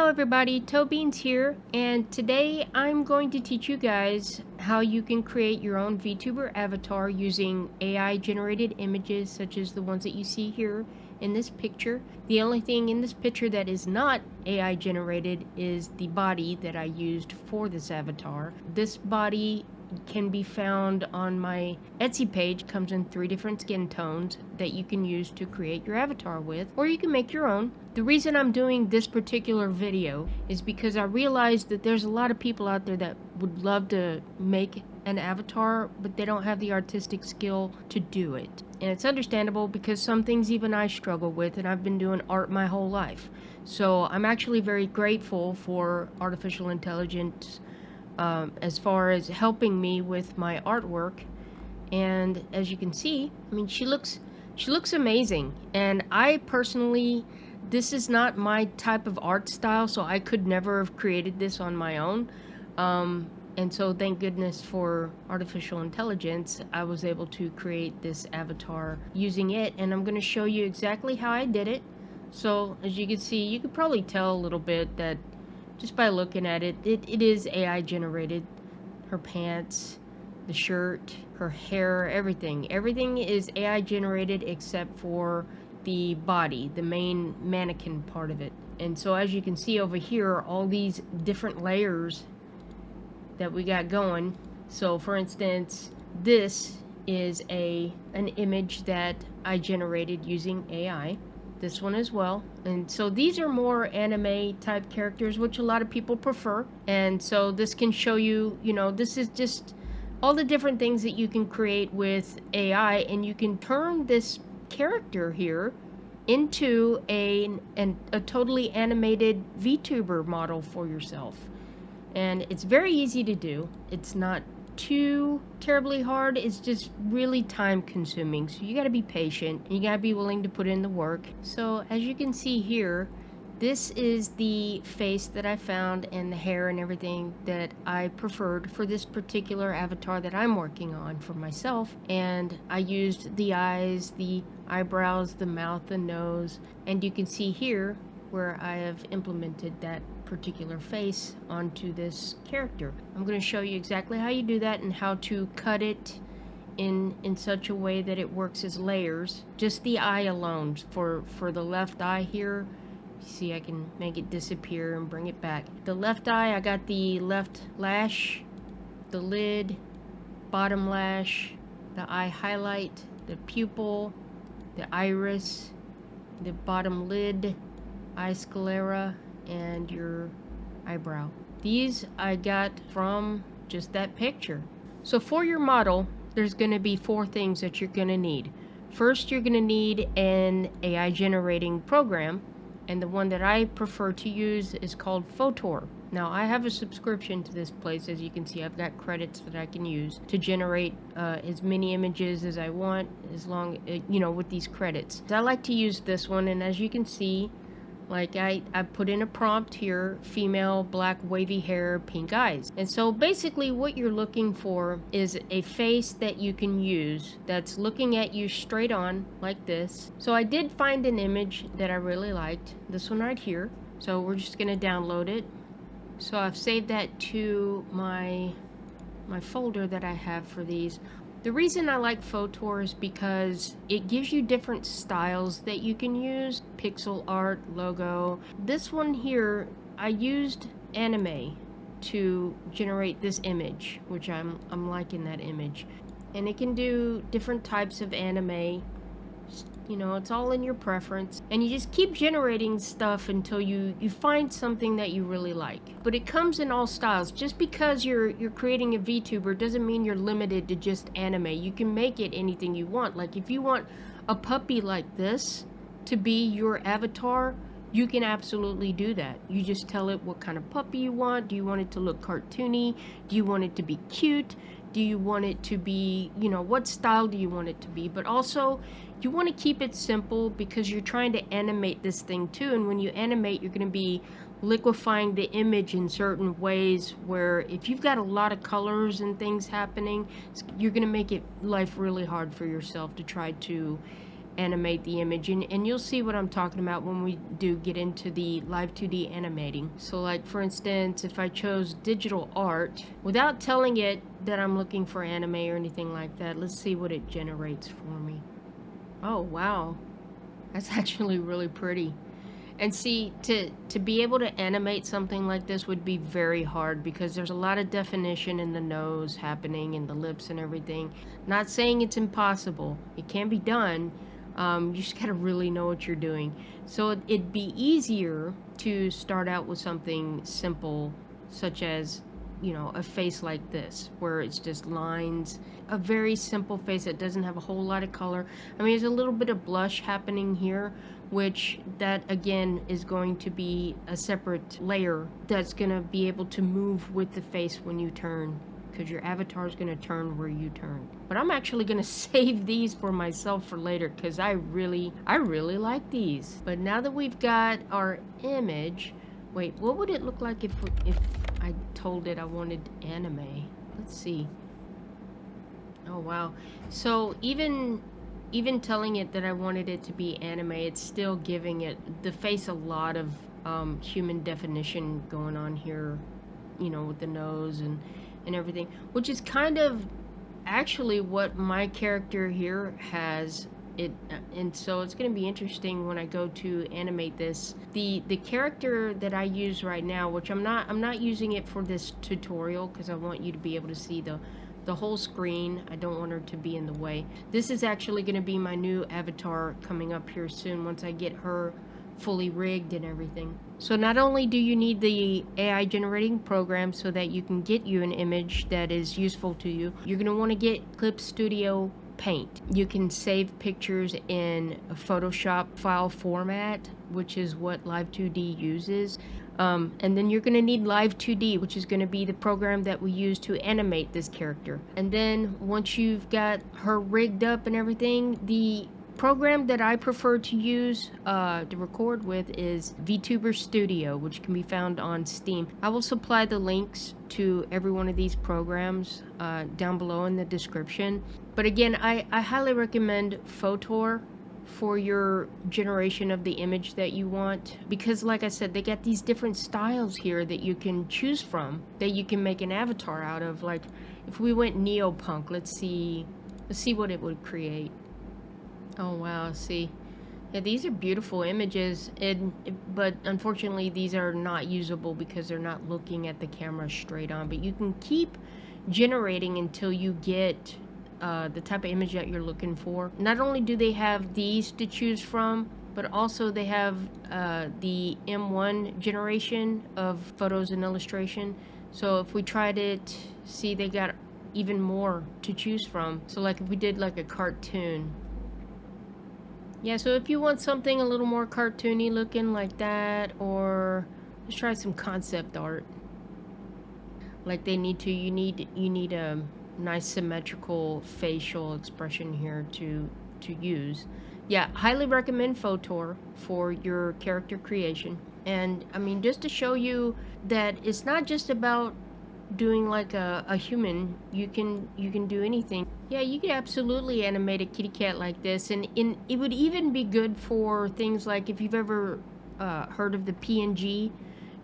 Hello everybody, Tobeans here, and today I'm going to teach you guys how you can create your own VTuber avatar using AI generated images such as the ones that you see here in this picture. The only thing in this picture that is not AI generated is the body that I used for this avatar. This body can be found on my Etsy page. It comes in 3 different skin tones that you can use to create your avatar with, or you can make your own. The reason I'm doing this particular video is because I realized that there's a lot of people out there that would love to make an avatar, but they don't have the artistic skill to do it. And it's understandable because some things even I struggle with, and I've been doing art my whole life. So I'm actually very grateful for artificial intelligence as far as helping me with my artwork. And as you can see, I mean, she looks amazing. And I personally, this is not my type of art style, so I could never have created this on my own. And so thank goodness for artificial intelligence, I was able to create this avatar using it, and I'm going to show you exactly how I did it. So as you can see, you could probably tell a little bit that just by looking at it, it is AI generated. Her pants, the shirt, her hair, everything. Everything is AI generated except for the body, the main mannequin part of it. And so as you can see over here, all these different layers that we got going. So for instance, this is an image that I generated using AI. This one as well. And so these are more anime type characters, which a lot of people prefer. And so this can show you, you know, this is just all the different things that you can create with AI, and you can turn this character here into a totally animated VTuber model for yourself. And it's very easy to do. It's not too terribly hard. It's just really time consuming, so you got to be patient. You got to be willing to put in the work. So as you can see here, this is the face that I found and the hair and everything that I preferred for this particular avatar that I'm working on for myself. And I used the eyes, the eyebrows, the mouth, the nose, and you can see here where I have implemented that particular face onto this character. I'm going to show you exactly how you do that and how to cut it in such a way that it works as layers. Just the eye alone. For the left eye here, you see I can make it disappear and bring it back. The left eye, I got the left lash, the lid, bottom lash, the eye highlight, the pupil, the iris, the bottom lid, eye sclera, and your eyebrow. These I got from just that picture. So for your model, there's going to be 4 things that you're going to need. First, you're going to need an AI generating program, and the one that I prefer to use is called Vtuber. Now, I have a subscription to this place. As you can see, I've got credits that I can use to generate as many images as I want, as long, you know, with these credits. I like to use this one, and as you can see, like I put in a prompt here, female, black, wavy hair, pink eyes. And so basically what you're looking for is a face that you can use that's looking at you straight on like this. So I did find an image that I really liked, this one right here. So we're just gonna download it. So I've saved that to my folder that I have for these. The reason I like Vtuber is because it gives you different styles that you can use. Pixel art, logo. This one here, I used anime to generate this image, which I'm liking that image. And it can do different types of anime. You know, it's all in your preference. And you just keep generating stuff until you find something that you really like. But it comes in all styles. Just because you're creating a VTuber doesn't mean you're limited to just anime. You can make it anything you want. Like if you want a puppy like this to be your avatar, you can absolutely do that. You just tell it what kind of puppy you want. Do you want it to look cartoony? Do you want it to be cute? Do you want it to be, you know, what style do you want it to be? But also, you want to keep it simple because you're trying to animate this thing too. And when you animate, you're going to be liquefying the image in certain ways where if you've got a lot of colors and things happening, you're going to make it life really hard for yourself to try to animate the image, and you'll see what I'm talking about when we do get into the live 2D animating. So like for instance, if I chose digital art without telling it that I'm looking for anime or anything like that, let's see what it generates for me. Oh wow, that's actually really pretty. And see, to be able to animate something like this would be very hard because there's a lot of definition in the nose happening and the lips and everything. Not saying it's impossible. It can be done. You just gotta really know what you're doing. So it'd be easier to start out with something simple, such as, you know, a face like this, where it's just lines, a very simple face that doesn't have a whole lot of color. I mean, there's a little bit of blush happening here, which that again is going to be a separate layer that's going to be able to move with the face when you turn, because your avatar is going to turn where you turn. But I'm actually going to save these for myself for later because I really like these. But now that we've got our image, wait, what would it look like if I told it I wanted anime? Let's see. Oh wow. So even telling it that I wanted it to be anime, it's still giving it the face a lot of human definition going on here, you know, with the nose and everything, which is kind of actually what my character here has. And so it's going to be interesting when I go to animate this. The character that I use right now, which I'm not using it for this tutorial because I want you to be able to see the whole screen. I don't want her to be in the way. This is actually going to be my new avatar coming up here soon once I get her fully rigged and everything. So not only do you need the AI generating program so that you can get you an image that is useful to you, you're going to want to get Clip Studio Paint. You can save pictures in a Photoshop file format, which is what Live 2D uses. And then you're going to need Live 2D, which is going to be the program that we use to animate this character. And then once you've got her rigged up and everything, the program that I prefer to use to record with is Vtuber Studio, which can be found on Steam. I will supply the links to every one of these programs down below in the description. But again, I highly recommend Photor for your generation of the image that you want, because like I said, they got these different styles here that you can choose from, that you can make an avatar out of. Like if we went neopunk, let's see what it would create. Oh wow, see, yeah, these are beautiful images, but unfortunately these are not usable because they're not looking at the camera straight on. But you can keep generating until you get the type of image that you're looking for. Not only do they have these to choose from, but also they have the M1 generation of photos and illustration. So if we tried it, see, they got even more to choose from. So like if we did like a cartoon. Yeah, so if you want something a little more cartoony looking like that, or let's try some concept art. Like they need to, you need a nice symmetrical facial expression here to use. Yeah, highly recommend Photor for your character creation. And I mean, just to show you that it's not just about doing like a human, you can do anything. Yeah, you could absolutely animate a kitty cat like this, and it would even be good for things like if you've ever heard of the PNG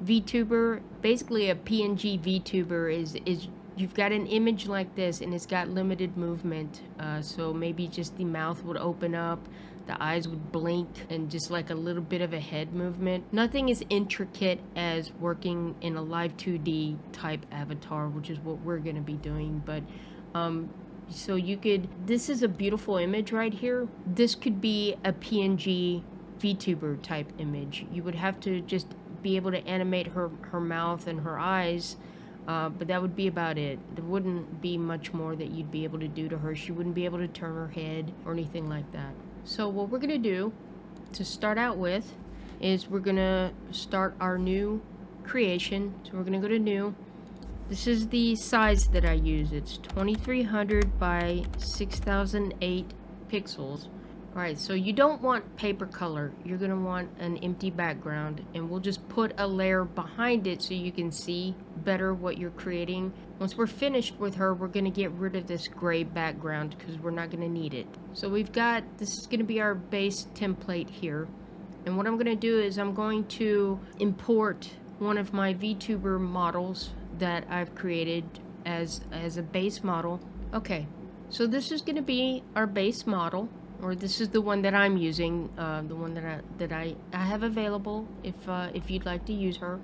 VTuber. Basically a PNG VTuber is you've got an image like this and it's got limited movement, so maybe just the mouth would open up, the eyes would blink, and just like a little bit of a head movement. Nothing as intricate as working in a live 2D type avatar, which is what we're going to be doing. But so you could, this is a beautiful image right here. This could be a PNG VTuber type image. You would have to just be able to animate her mouth and her eyes, but that would be about it. There wouldn't be much more that you'd be able to do to her. She wouldn't be able to turn her head or anything like that. So what we're gonna do to start out with is we're gonna start our new creation. So we're gonna go to new. This is the size that I use. It's 2300 by 6008 pixels. Alright, so you don't want paper color. You're going to want an empty background, and we'll just put a layer behind it so you can see better what you're creating. Once we're finished with her, we're going to get rid of this gray background because we're not going to need it. So we've got, this is going to be our base template here. And what I'm going to do is I'm going to import one of my VTuber models that I've created as a base model. Okay, so this is going to be our base model. Or this is the one that I'm using, the one that I have available if you'd like to use her.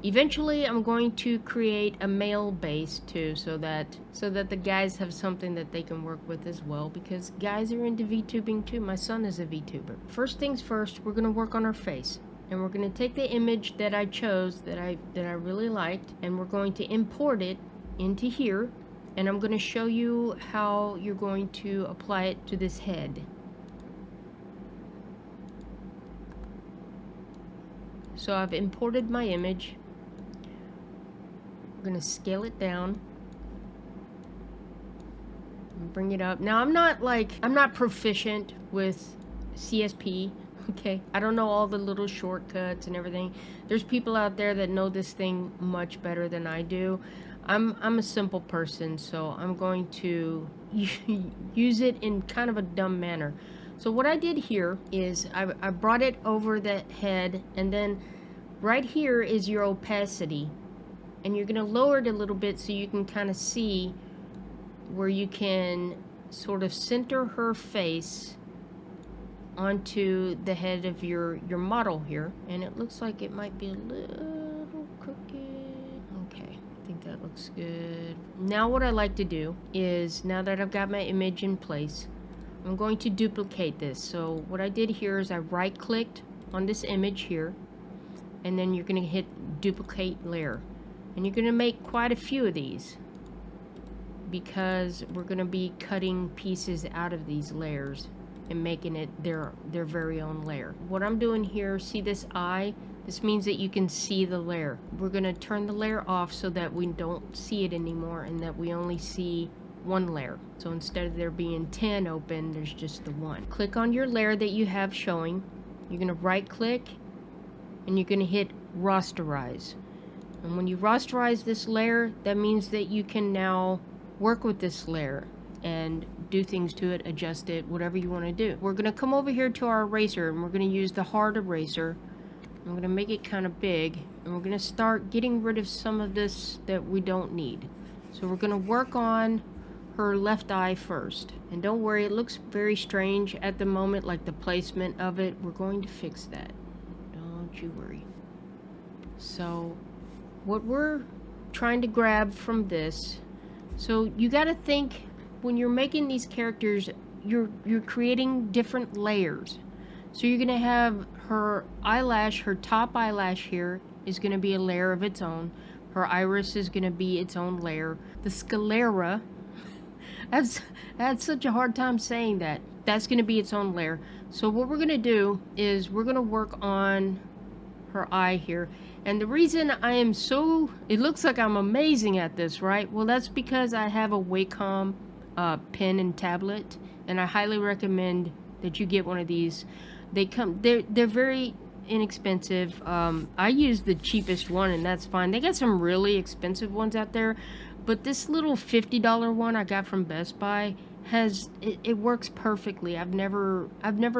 Eventually, I'm going to create a male base too, so that the guys have something that they can work with as well. Because guys are into VTubing too. My son is a VTuber. First things first, we're gonna work on our face, and we're gonna take the image that I chose that I really liked, and we're going to import it into here. And I'm going to show you how you're going to apply it to this head. So I've imported my image. I'm going to scale it down. And bring it up. Now I'm not proficient with CSP. Okay, I don't know all the little shortcuts and everything. There's people out there that know this thing much better than I do. I'm a simple person, so I'm going to use it in kind of a dumb manner. So what I did here is I brought it over the head, and then right here is your opacity, and you're gonna lower it a little bit so you can kind of see where you can sort of center her face onto the head of your model here. And it looks like it might be a little crooked. Okay, I think that looks good. Now what I like to do is, now that I've got my image in place, I'm going to duplicate this. So what I did here is I right clicked on this image here, and then you're going to hit duplicate layer, and you're going to make quite a few of these because we're going to be cutting pieces out of these layers and making it their very own layer. What I'm doing here, see this eye? This means that you can see the layer. We're going to turn the layer off so that we don't see it anymore, and that we only see one layer. So instead of there being 10 open, there's just the one. Click on your layer that you have showing. You're going to right click, and you're going to hit rasterize. And when you rasterize this layer, that means that you can now work with this layer and do things to it, adjust it, whatever you want to do. We're going to come over here to our eraser, and we're going to use the hard eraser. I'm going to make it kind of big, and we're going to start getting rid of some of this that we don't need. So we're going to work on her left eye first. And don't worry, it looks very strange at the moment, like the placement of it. We're going to fix that. Don't you worry. So what we're trying to grab from this, so you got to think, when you're making these characters, you're creating different layers. So you're going to have her eyelash, her top eyelash here is going to be a layer of its own. Her iris is going to be its own layer. The sclera, I had such a hard time saying that. That's going to be its own layer. So what we're going to do is we're going to work on her eye here. And the reason I am so, it looks like I'm amazing at this, right? Well, that's because I have a Wacom pen and tablet, and I highly recommend that you get one of these. They're very inexpensive. I use the cheapest one, and that's fine. They got some really expensive ones out there, but this little $50 one I got from Best Buy it works perfectly. I've never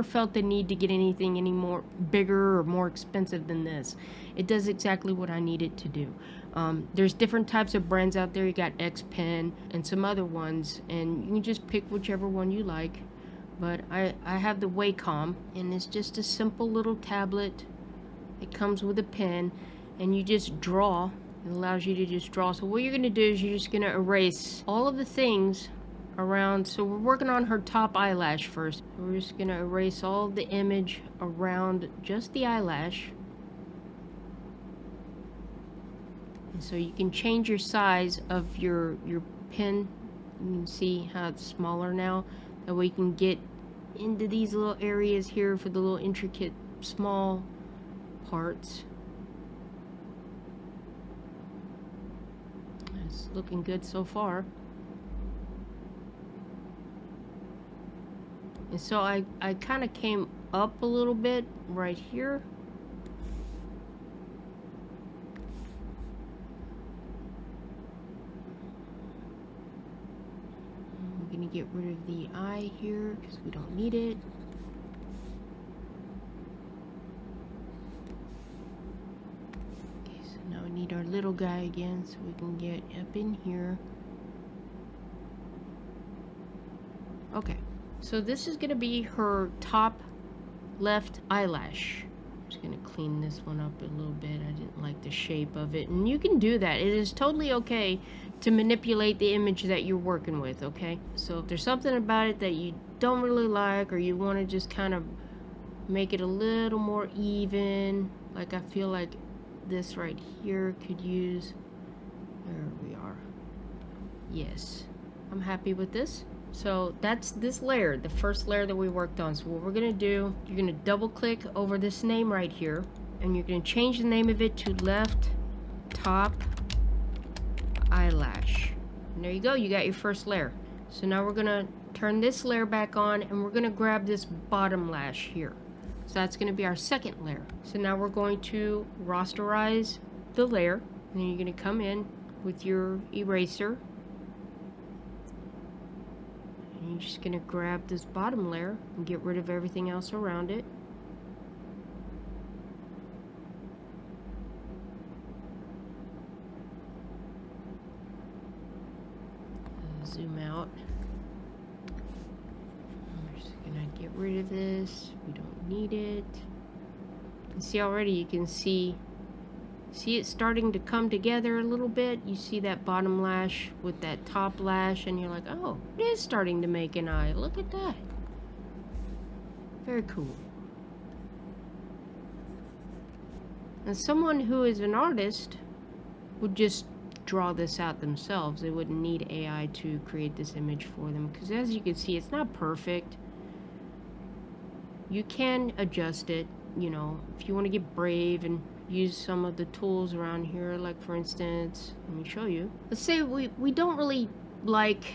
felt the need to get anything any more bigger or more expensive than this. It does exactly what I need it to do. There's different types of brands out there. You got X Pen and some other ones, and you can just pick whichever one you like. But I have the Wacom, and it's just a simple little tablet. It comes with a pen, and you just draw. It allows you to just draw. So what you're going to do is you're just going to erase all of the things around. So we're working on her top eyelash first. So we're just going to erase all of the image around just the eyelash. And so you can change your size of your pen. You can see how it's smaller now. That way you can get into these little areas here for the little intricate small parts. It's looking good so far. And so I kind of came up a little bit right here. I'm gonna get rid of the eye here because we don't need it. Okay, so now we need our little guy again so we can get up in here. Okay, so this is gonna be her top left eyelash. I'm just gonna clean this one up a little bit. I didn't like the shape of it, and you can do that. It is totally okay to manipulate the image that you're working with, okay? So if there's something about it that you don't really like, or you want to just kind of make it a little more even, like I feel like this right here could use, there we are. Yes, I'm happy with this. So that's this layer, the first layer that we worked on. So what we're gonna do, you're gonna double click over this name right here, and you're gonna change the name of it to left top eyelash. And there you go, you got your first layer. So now we're gonna turn this layer back on, and we're gonna grab this bottom lash here. So that's gonna be our second layer. So now we're going to rasterize the layer, and then you're gonna come in with your eraser. You're just going to grab this bottom layer and get rid of everything else around it. Zoom out. We're just going to get rid of this. We don't need it. You see already, you can see it starting to come together a little bit. You see that bottom lash with that top lash, and you're like, oh, it is starting to make an eye. Look at that. Very cool. And someone who is an artist would just draw this out themselves. They wouldn't need AI to create this image for them, because as you can see, it's not perfect. You can adjust it, you know, if you want to get brave and use some of the tools around here. Like for instance, let me show you. Let's say we don't really like,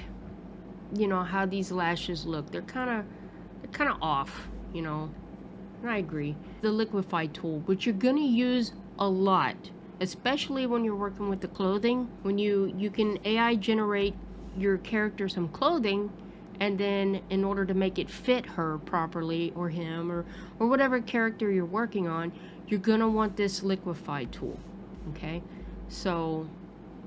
you know, how these lashes look. They're kind of off, you know. And I agree. The liquify tool, which you're gonna use a lot, especially when you're working with the clothing. When you can AI generate your character some clothing, and then in order to make it fit her properly, or him, or whatever character you're working on, you're gonna want this liquify tool. Okay, so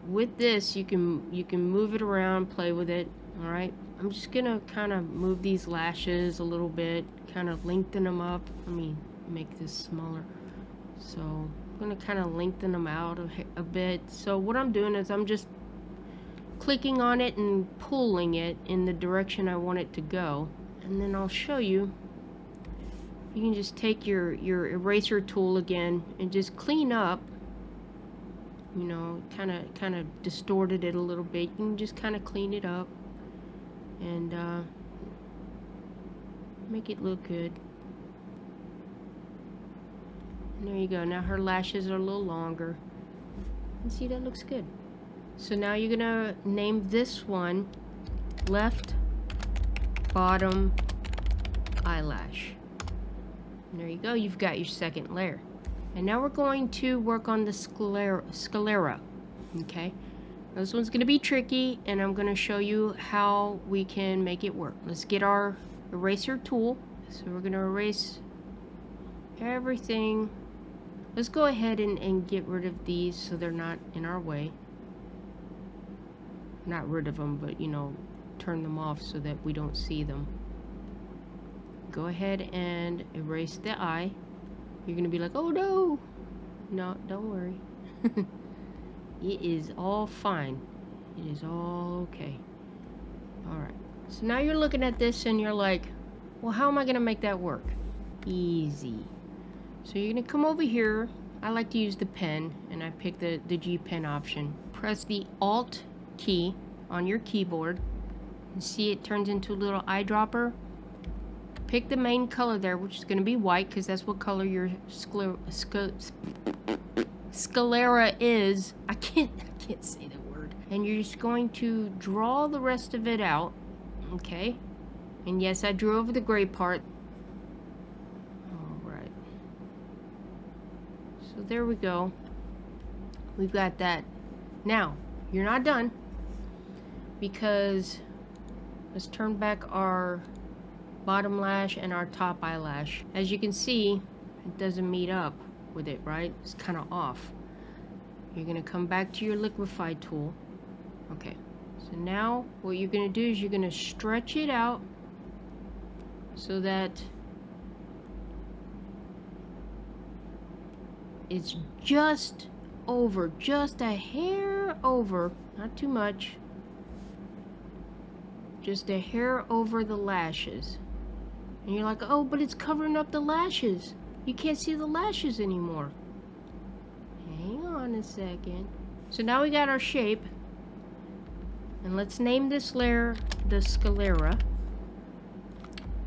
with this you can move it around, play with it. All right, I'm just gonna kind of move these lashes a little bit, kind of lengthen them up. Let me make this smaller. So I'm gonna kind of lengthen them out a bit. So what I'm doing is I'm just clicking on it and pulling it in the direction I want it to go, and then I'll show you. You can just take your eraser tool again and just clean up, you know, kind of distorted it a little bit. You can just kind of clean it up and make it look good. And there you go. Now her lashes are a little longer. And see, that looks good. So now you're gonna name this one left bottom eyelash. And there you go, you've got your second layer. And now we're going to work on the sclera. Okay, this one's going to be tricky, and I'm going to show you how we can make it work. Let's get our eraser tool. So we're going to erase everything. Let's go ahead and get rid of these so they're not in our way. Not rid of them, but, you know, turn them off so that we don't see them. Go ahead and erase the eye. You're gonna be like, oh no! No, don't worry. It is all fine. It is all okay. Alright. So now you're looking at this and you're like, well, how am I gonna make that work? Easy. So you're gonna come over here. I like to use the pen, and I pick the G pen option. Press the Alt key on your keyboard. And see, it turns into a little eyedropper. Pick the main color there, which is going to be white, because that's what color your sclera is. I can't say the word. And you're just going to draw the rest of it out. Okay. And yes, I drew over the gray part. Alright. So there we go. We've got that. Now, you're not done, because let's turn back our bottom lash and our top eyelash. As you can see, it doesn't meet up with it, right? It's kind of off. You're going to come back to your liquify tool. Okay, so now what you're going to do is you're going to stretch it out so that it's just over, just a hair over, not too much, just a hair over the lashes. And you're like, oh, but it's covering up the lashes. You can't see the lashes anymore. Hang on a second. So now we got our shape. And let's name this layer the sclera.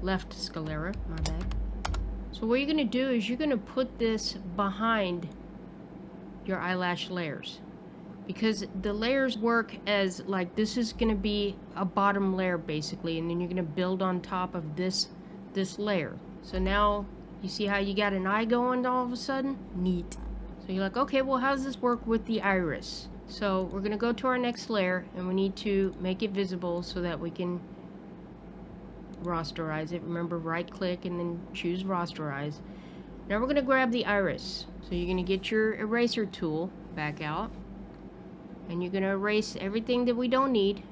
Left sclera, my bad. So what you're going to do is you're going to put this behind your eyelash layers. Because the layers work as like, this is going to be a bottom layer basically. And then you're going to build on top of this layer. So now you see how you got an eye going all of a sudden? Neat. So you're like, okay, well, how does this work with the iris? So we're going to go to our next layer, and we need to make it visible so that we can rasterize it. Remember, right click and then choose rasterize. Now we're going to grab the iris. So you're going to get your eraser tool back out, and you're going to erase everything that we don't need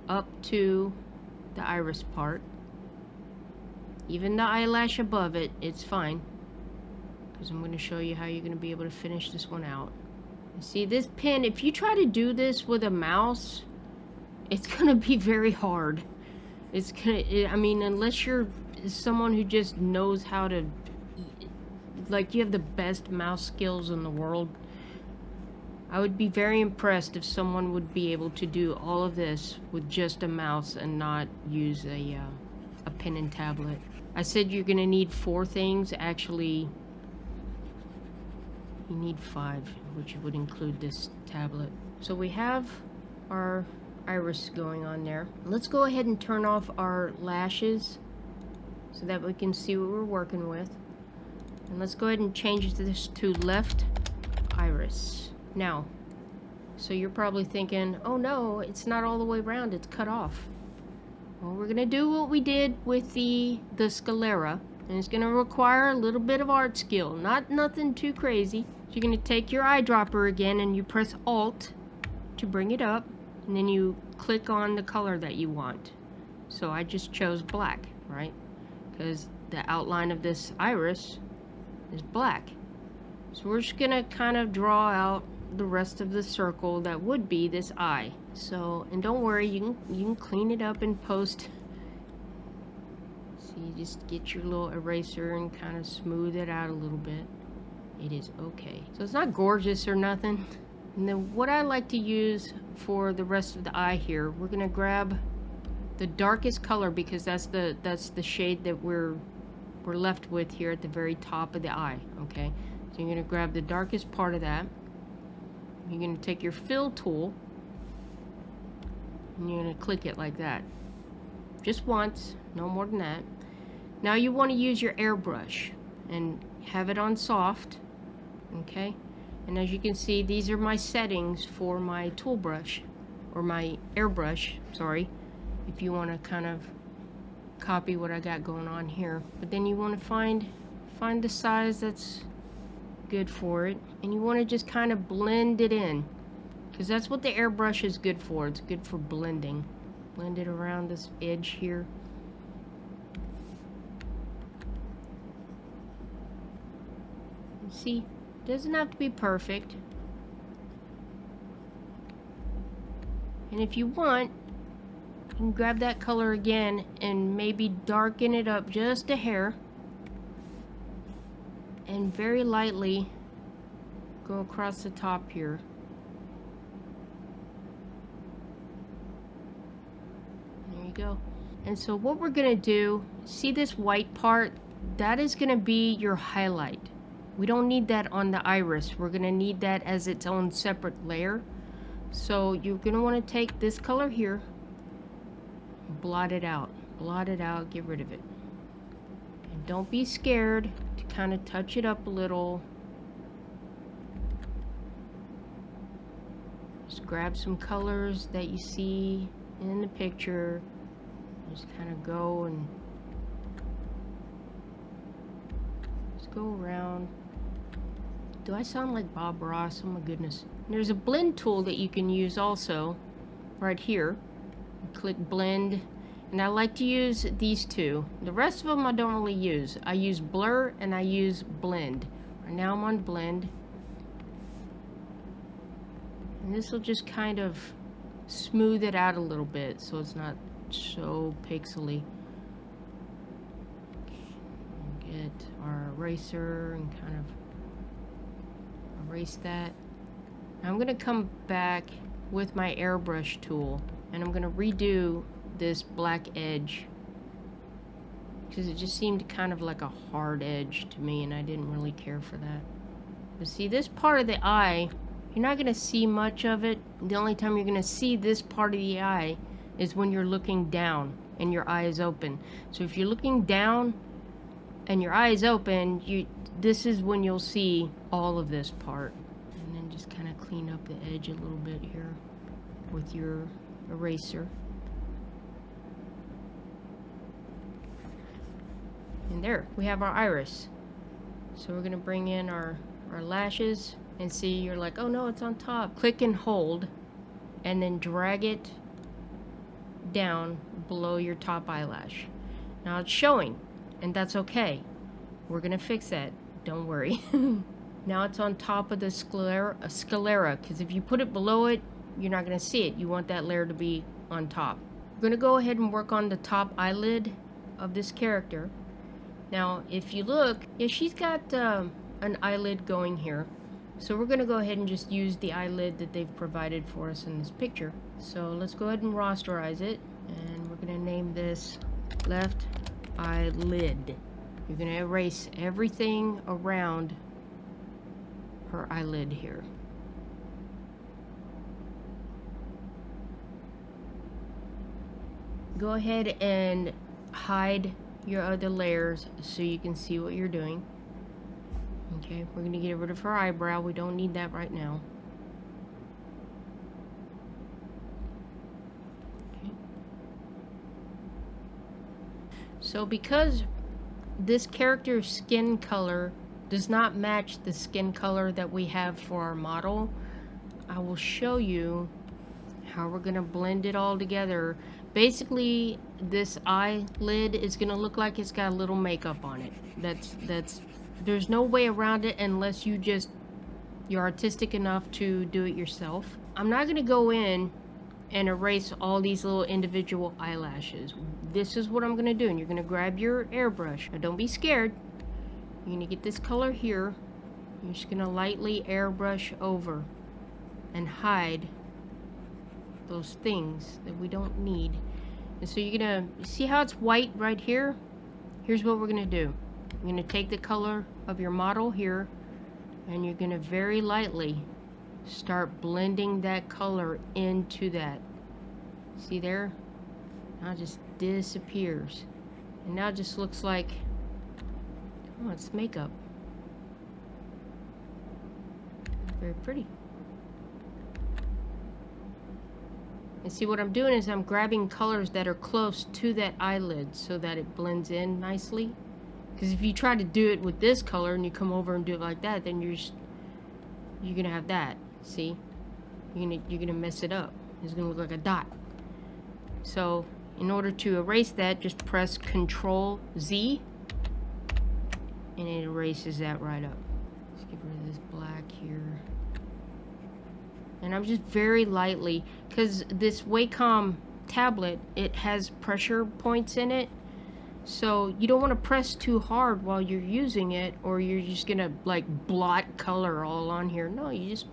up to the iris part. Even the eyelash above it, it's fine, because I'm going to show you how you're going to be able to finish this one out. See, this pen, if you try to do this with a mouse, it's going to be very hard. It's going to, I mean, unless you're someone who just knows how to, like, you have the best mouse skills in the world, I would be very impressed if someone would be able to do all of this with just a mouse and not use a pen and tablet. I said you're going to need 4 things. Actually, you need 5, which would include this tablet. So we have our iris going on there. Let's go ahead and turn off our lashes so that we can see what we're working with. And let's go ahead and change this to left iris. Now, so you're probably thinking, oh no, it's not all the way around, it's cut off. Well, we're gonna do what we did with the sclera, and it's gonna require a little bit of art skill, nothing too crazy. So you're gonna take your eyedropper again, and you press Alt to bring it up, and then you click on the color that you want. So I just chose black, right? Because the outline of this iris is black. So we're just gonna kind of draw out the rest of the circle that would be this eye. So, and don't worry, you can clean it up in post. So you just get your little eraser and kind of smooth it out a little bit. It is okay. So it's not gorgeous or nothing. And then what I like to use for the rest of the eye here, we're gonna grab the darkest color, because that's the shade that we're left with here at the very top of the eye. Okay, so you're gonna grab the darkest part of that. You're going to take your fill tool, and you're going to click it like that. Just once, no more than that. Now you want to use your airbrush and have it on soft, okay? And as you can see, these are my settings for my tool brush, or my airbrush, sorry, if you want to kind of copy what I got going on here. But then you want to find the size that's good for it, and you want to just kind of blend it in, because that's what the airbrush is good for. It's good for blending. Blend it around this edge here. See, it doesn't have to be perfect. And if you want, you can grab that color again and maybe darken it up just a hair, and very lightly go across the top here. There you go. And so what we're gonna do, see this white part? That is gonna be your highlight. We don't need that on the iris. We're gonna need that as its own separate layer. So you're gonna wanna take this color here, blot it out. Blot it out, get rid of it. And don't be scared to kind of touch it up a little. Just grab some colors that you see in the picture. Just kind of go and just go around. Do I sound like Bob Ross? Oh my goodness. There's a blend tool that you can use also right here. Click blend, and I like to use these two. The rest of them I don't really use. I use blur and I use blend. Right now I'm on blend, and this will just kind of smooth it out a little bit so it's not so pixely. Get our eraser and kind of erase that. I'm going to come back with my airbrush tool and I'm going to redo this black edge because it just seemed kind of like a hard edge to me and I didn't really care for that. But see, this part of the eye, you're not going to see much of it. The only time you're going to see this part of the eye is when you're looking down and your eye is open. So if you're looking down and your eye is open, this is when you'll see all of this part. And then just kind of clean up the edge a little bit here with your eraser. And there, we have our iris. So we're going to bring in our lashes and see, you're like, oh no, it's on top. Click and hold and then drag it down below your top eyelash. Now it's showing, and that's okay. We're gonna fix that, don't worry. Now it's on top of the sclera, because if you put it below it, you're not gonna see it. You want that layer to be on top. We're gonna go ahead and work on the top eyelid of this character. Now if you look, yeah, she's got an eyelid going here. So we're gonna go ahead and just use the eyelid that they've provided for us in this picture. So let's go ahead and rasterize it, and we're gonna name this left eyelid. You're gonna erase everything around her eyelid here. Go ahead and hide your other layers so you can see what you're doing. Okay, we're gonna get rid of her eyebrow. We don't need that right now. Okay. So because this character's skin color does not match the skin color that we have for our model, I will show you how we're gonna blend it all together. Basically, this eyelid is gonna look like it's got a little makeup on it. There's no way around it unless you're artistic enough to do it yourself. I'm not gonna go in and erase all these little individual eyelashes. This is what I'm gonna do, and you're gonna grab your airbrush. Now don't be scared. You're gonna get this color here. You're just gonna lightly airbrush over and hide those things that we don't need. And so you're gonna see how it's white right here? Here's what we're gonna do. You're gonna take the color of your model here, and you're gonna very lightly start blending that color into that. See there? Now it just disappears. And now it just looks like, oh, it's makeup. Very pretty. And see, what I'm doing is I'm grabbing colors that are close to that eyelid so that it blends in nicely. Because if you try to do it with this color and you come over and do it like that, then you're gonna have that. See, you're gonna mess it up. It's gonna look like a dot. So in order to erase that, just press Control Z, and it erases that right up. Let's get rid of this black here. And I'm just very lightly, because this Wacom tablet, it has pressure points in it. So you don't want to press too hard while you're using it, or you're just gonna like blot color all on here. No, you just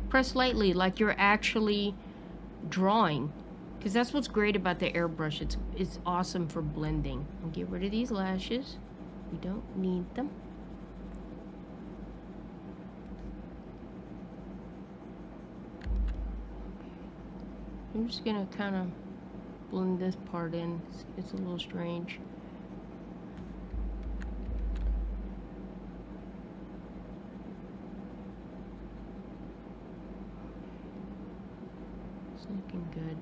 press lightly like you're actually drawing, because that's what's great about the airbrush. It's awesome for blending. And get rid of these lashes. We don't need them. I'm just gonna kind of blend this part in. It's a little strange. It's looking good.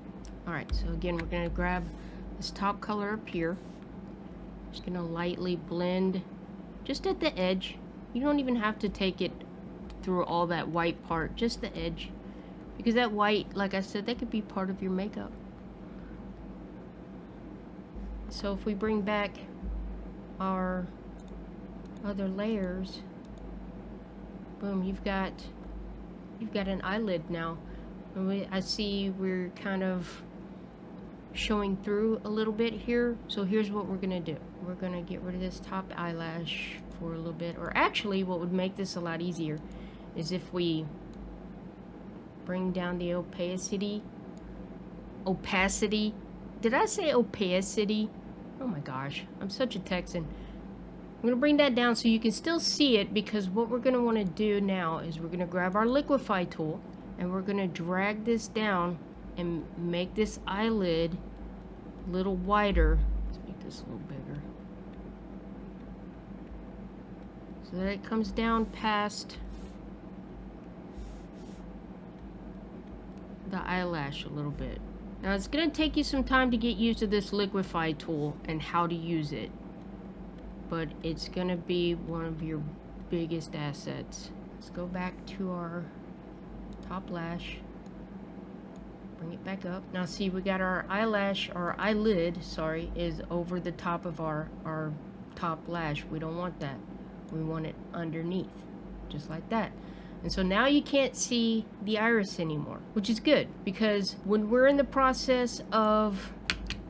Alright, so again, we're going to grab this top color up here. Just going to lightly blend just at the edge. You don't even have to take it through all that white part, just the edge. Because that white, like I said, that could be part of your makeup. So if we bring back our other layers, boom, you've got an eyelid now. And I see we're kind of showing through a little bit here. So here's what we're gonna do. We're gonna get rid of this top eyelash for a little bit. Or actually, what would make this a lot easier is if we bring down the opacity. Did I say opacity? Oh my gosh, I'm such a Texan. I'm going to bring that down so you can still see it, because what we're going to want to do now is we're going to grab our liquify tool and we're going to drag this down and make this eyelid a little wider. Let's make this a little bigger. So that it comes down past the eyelash a little bit. Now it's going to take you some time to get used to this liquify tool and how to use it, but it's going to be one of your biggest assets. Let's go back to our top lash, bring it back up. Now see, we got our eyelash, or eyelid, sorry, is over the top of our top lash. We don't want that. We want it underneath, just like that. And so now you can't see the iris anymore, which is good, because when we're in the process of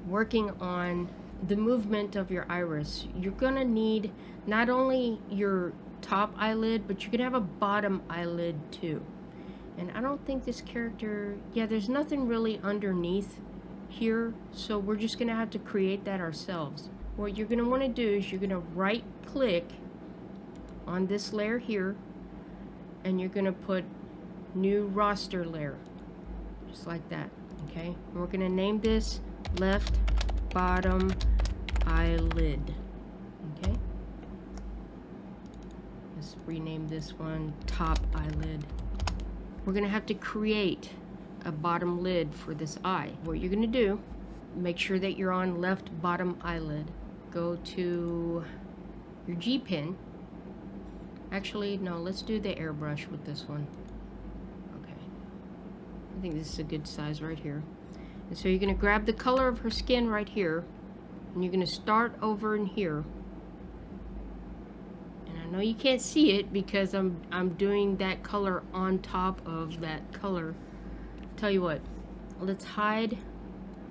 working on the movement of your iris, you're gonna need not only your top eyelid, but you can have a bottom eyelid too. And I don't think this character, yeah, there's nothing really underneath here, so we're just gonna have to create that ourselves. What you're gonna wanna do is you're gonna right click on this layer here, and you're gonna put new raster layer, just like that. Okay, and we're gonna name this left bottom eyelid. Okay, let's rename this one top eyelid. We're gonna have to create a bottom lid for this eye. What you're gonna do, make sure that you're on left bottom eyelid. Go to your G pen. Actually, no, let's do the airbrush with this one. Okay. I think this is a good size right here. And so you're going to grab the color of her skin right here, and you're going to start over in here. And I know you can't see it because I'm doing that color on top of that color. Tell you what, let's hide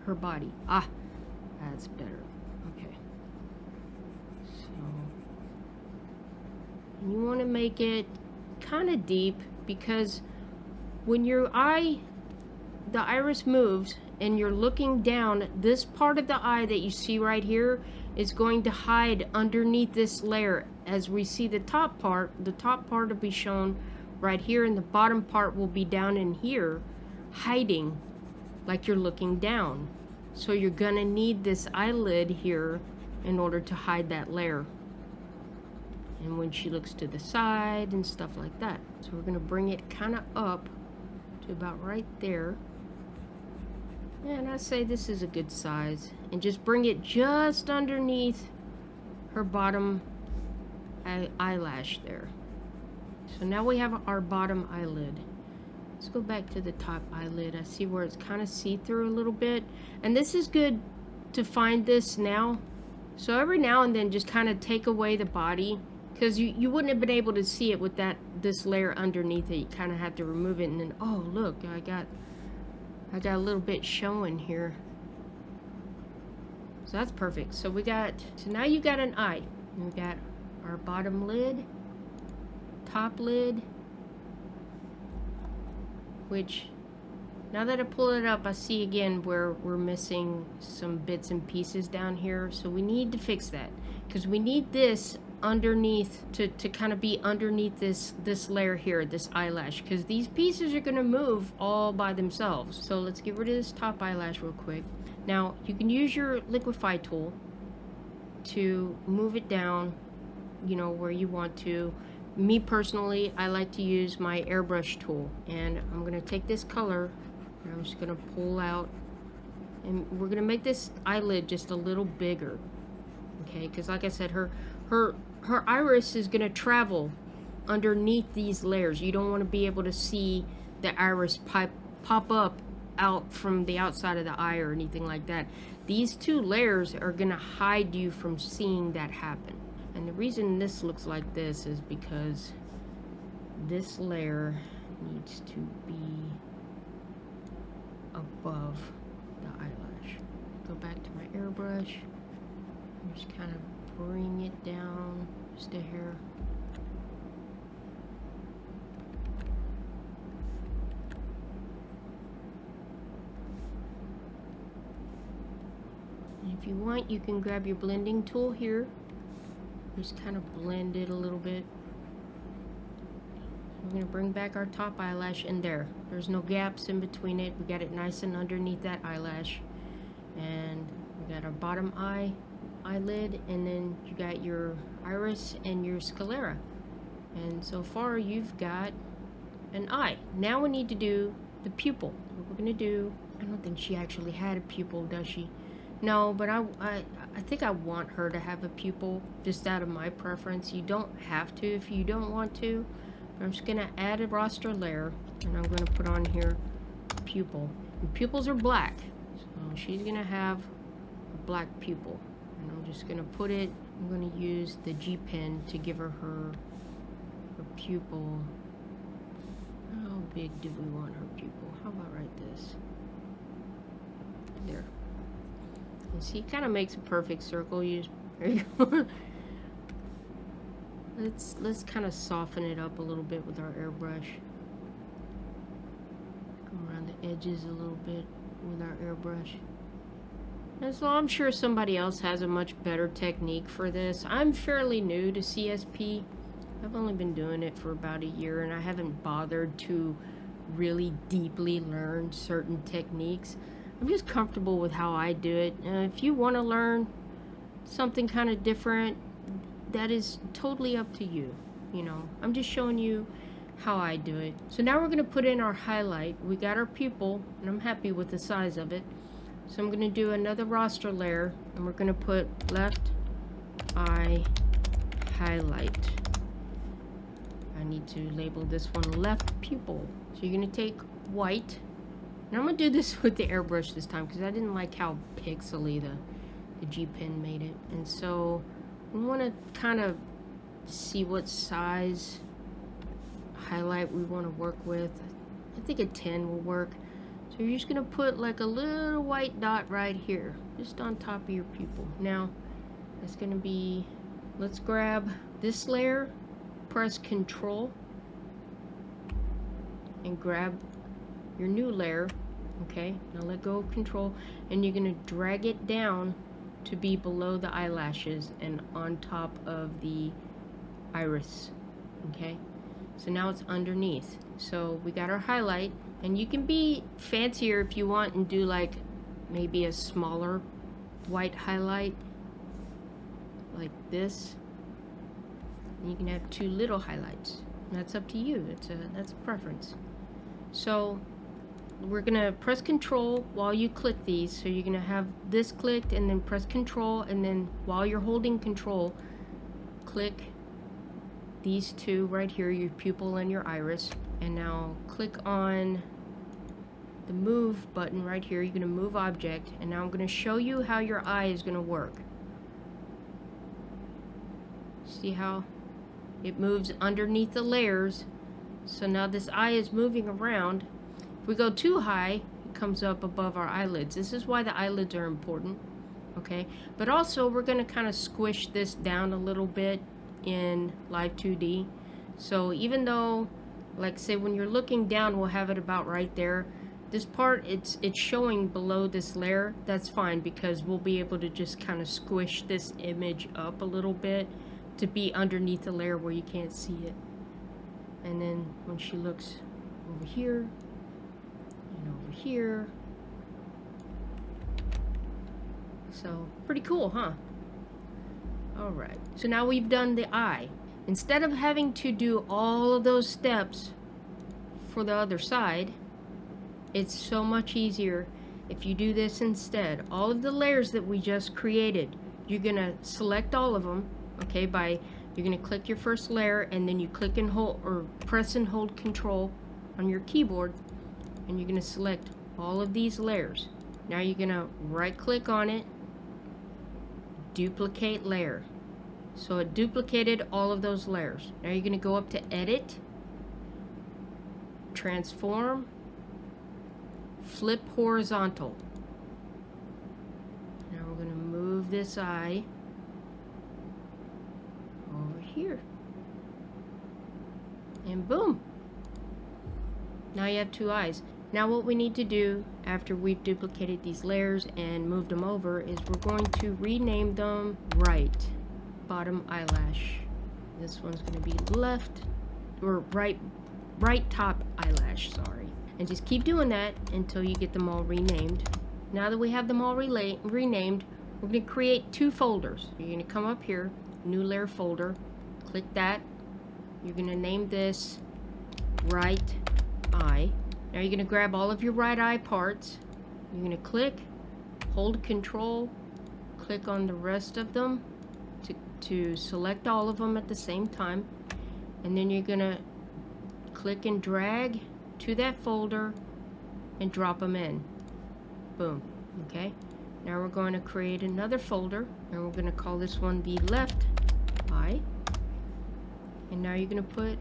her body. Ah, that's better. You want to make it kind of deep, because when your eye, the iris moves and you're looking down, this part of the eye that you see right here is going to hide underneath this layer. As we see the top part will be shown right here, and the bottom part will be down in here, hiding like you're looking down. So you're gonna need this eyelid here in order to hide that layer. And when she looks to the side and stuff like that. So we're gonna bring it kind of up to about right there. And I say this is a good size. And just bring it just underneath her bottom eyelash there. So now we have our bottom eyelid. Let's go back to the top eyelid. I see where it's kind of see-through a little bit. And this is good to find this now. So every now and then just kind of take away the body, because you wouldn't have been able to see it with this layer underneath it. You kind of have to remove it, and then, oh look, I got a little bit showing here. So that's perfect. So now you got an eye. We got our bottom lid, top lid, which now that I pull it up, I see again where we're missing some bits and pieces down here. So we need to fix that, because we need this underneath to kind of be underneath this layer here, this eyelash, because these pieces are going to move all by themselves. So let's get rid of this top eyelash real quick. Now you can use your liquify tool to move it down, you know, where you want to. Me personally, I like to use my airbrush tool, and I'm gonna take this color and I'm just gonna pull out, and we're gonna make this eyelid just a little bigger, okay? Because like I said, her iris is gonna travel underneath these layers. You don't want to be able to see the iris pop up out from the outside of the eye or anything like that. These two layers are gonna hide you from seeing that happen. And the reason this looks like this is because this layer needs to be above the eyelash. Go back to my airbrush and just kind of bring it down just a hair. And if you want, you can grab your blending tool here. Just kind of blend it a little bit. We're going to bring back our top eyelash in there. There's no gaps in between it. We got it nice and underneath that eyelash. And we got our bottom eyelid, and then you got your iris and your sclera. And so far you've got an eye. Now we need to do the pupil. What we're going to do, I don't think she actually had a pupil, does she? No, but I think I want her to have a pupil, just out of my preference. You don't have to if you don't want to. But I'm just going to add a raster layer, and I'm going to put on here pupil. And pupils are black, so she's going to have a black pupil. And I'm just going to put it, I'm going to use the G pen to give her pupil. How big do we want her pupil? How about right this? There. And see, it kind of makes a perfect circle. There you go. Let's kind of soften it up a little bit with our airbrush. Come around the edges a little bit with our airbrush. And so I'm sure somebody else has a much better technique for this. I'm fairly new to CSP. I've only been doing it for about a year, and I haven't bothered to really deeply learn certain techniques. I'm just comfortable with how I do it. If you want to learn something kind of different, that is totally up to you. You know, I'm just showing you how I do it. So now we're going to put in our highlight. We got our pupil, and I'm happy with the size of it. So I'm going to do another raster layer, and we're going to put left eye highlight. I need to label this one left pupil. So you're going to take white. And I'm going to do this with the airbrush this time because I didn't like how pixely the G pen made it. And so we want to kind of see what size highlight we want to work with. I think a 10 will work. So you're just going to put like a little white dot right here, just on top of your pupil. Now, it's going to be, let's grab this layer, press Control, and grab your new layer. Okay, now let go of Control, and you're going to drag it down to be below the eyelashes and on top of the iris. Okay, so now it's underneath. So we got our highlight, and you can be fancier if you want and do like maybe a smaller white highlight like this. And you can have two little highlights. That's up to you. That's a preference. So we're gonna press Control while you click these. So you're gonna have this clicked, and then press Control, and then while you're holding Control, click these two right here, your pupil and your iris. And now click on the move button right here. You're gonna move object, and now I'm gonna show you how your eye is gonna work. See how it moves underneath the layers? So now this eye is moving around. If we go too high, it comes up above our eyelids. This is why the eyelids are important, okay? But also, we're gonna kind of squish this down a little bit in Live 2D. So even though, like say when you're looking down, we'll have it about right there. This part, it's showing below this layer. That's fine, because we'll be able to just kind of squish this image up a little bit to be underneath the layer where you can't see it. And then when she looks over here and over here, So pretty cool, huh? Alright, so now we've done the eye. Instead of having to do all of those steps for the other side, it's so much easier if you do this instead. All of the layers that we just created, you're gonna select all of them, okay, you're gonna click your first layer, and then you click and hold, or press and hold Control on your keyboard, and you're gonna select all of these layers. Now you're gonna right click on it, duplicate layer. So it duplicated all of those layers. Now you're gonna go up to Edit, Transform, Flip Horizontal. Now we're gonna move this eye over here. And boom. Now you have two eyes. Now what we need to do after we've duplicated these layers and moved them over is we're going to rename them right bottom eyelash. This one's going to be left or right top eyelash, sorry. And just keep doing that until you get them all renamed. Now that we have them all renamed, we're going to create two folders. You're going to come up here, new layer folder, click that. You're going to name this right eye. Now you're going to grab all of your right eye parts. You're going to click, hold Control, click on the rest of them to select all of them at the same time. And then you're going to click and drag to that folder and drop them in. Boom. Okay. Now we're going to create another folder, and we're going to call this one the left eye. And now you're going to put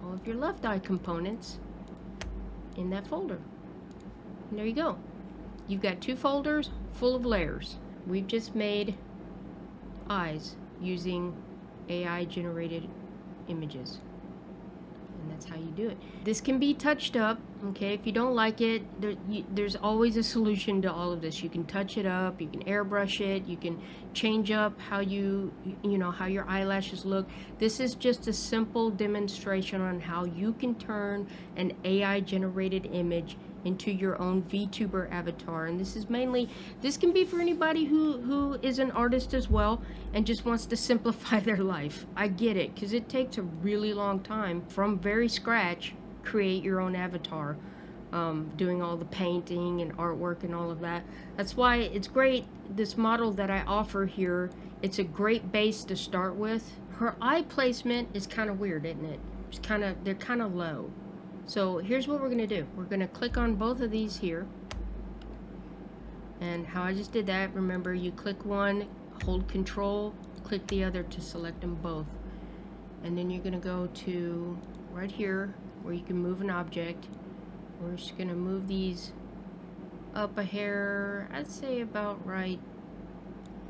all of your left eye components in that folder. And there you go. You've got two folders full of layers. We've just made eyes using AI generated images. And that's how you do it. This can be touched up, okay? If you don't like it, there's always a solution to all of this. You can touch it up, you can airbrush it, you can change up how you know, how your eyelashes look. This is just a simple demonstration on how you can turn an AI generated image into your own VTuber avatar. And this can be for anybody who is an artist as well and just wants to simplify their life. I get it, because it takes a really long time from very scratch create your own avatar, doing all the painting and artwork and all of that. That's why it's great, this model that I offer here, it's a great base to start with. Her eye placement is kind of weird, isn't it? They're kind of low. So here's what we're going to do. We're going to click on both of these here. And how I just did that, remember, you click one, hold Control, click the other to select them both. And then you're going to go to right here where you can move an object. We're just going to move these up a hair, I'd say about right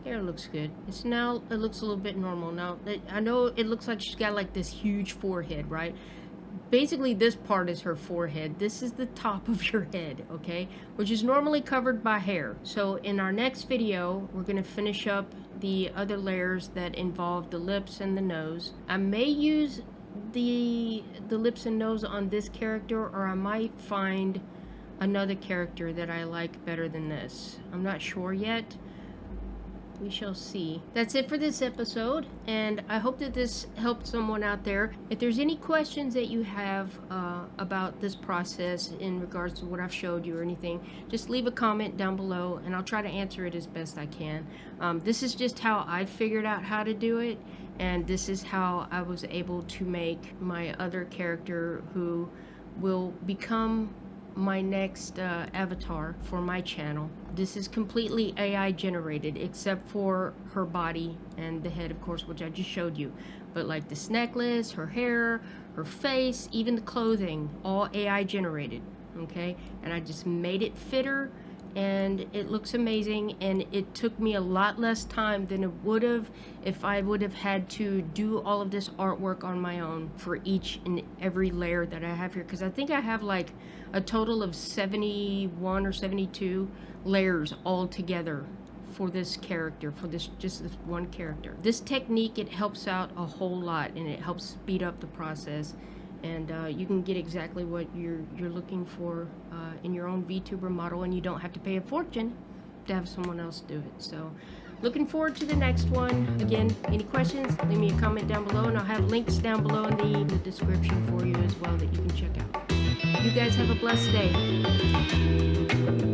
there. Looks good. It looks a little bit normal. Now, I know it looks like she's got like this huge forehead, right? Basically, this part is her forehead. This is the top of your head, okay? Which is normally covered by hair. So in our next video, we're going to finish up the other layers that involve the lips and the nose. I may use the lips and nose on this character, or I might find another character that I like better than this. I'm not sure yet. We shall see. That's it for this episode, and I hope that this helped someone out there. If there's any questions that you have about this process in regards to what I've showed you or anything, just leave a comment down below and I'll try to answer it as best I can. This is just how I figured out how to do it, and this is how I was able to make my other character who will become my next avatar for my channel. This is completely AI generated except for her body and the head, of course, which I just showed you. But like this necklace, her hair, her face, even the clothing, all AI generated, okay? And I just made it fit her, and it looks amazing, and it took me a lot less time than it would have if I would have had to do all of this artwork on my own for each and every layer that I have here, because I think I have like a total of 71 or 72 layers all together for this character, for just this one character. This technique, it helps out a whole lot, and it helps speed up the process, and you can get exactly what you're looking for in your own VTuber model, and you don't have to pay a fortune. to have someone else do it. So looking forward to the next one. Again, any questions, leave me a comment down below, and I'll have links down below in the description for you as well that you can check out. You guys have a blessed day.